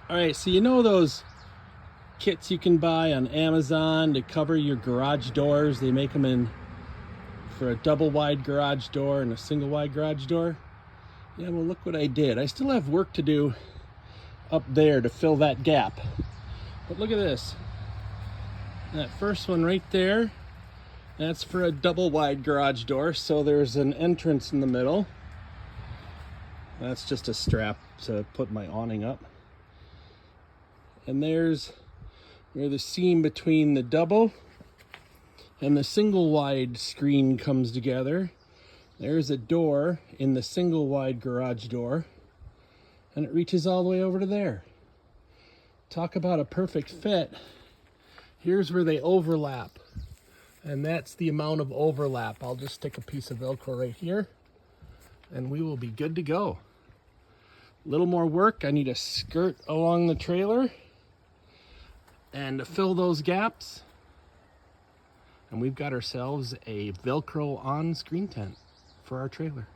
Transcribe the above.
All right, so you know those kits you can buy on Amazon to cover your garage doors? They make them in for a double wide garage door and a single wide garage door. Yeah, well, look what I did. I still have work to do up there to fill that gap. But look at this. That first one right there, that's for a double wide garage door. So there's an entrance in the middle. That's just a strap to put my awning up. And there's where the seam between the double and the single wide screen comes together. There's a door in the single wide garage door, and it reaches all the way over to there. Talk about a perfect fit. Here's where they overlap, and that's the amount of overlap. I'll just stick a piece of Velcro right here, and we will be good to go. A little more work. I need a skirt along the trailer and to fill those gaps, and we've got ourselves a Velcro on screen tent for our trailer.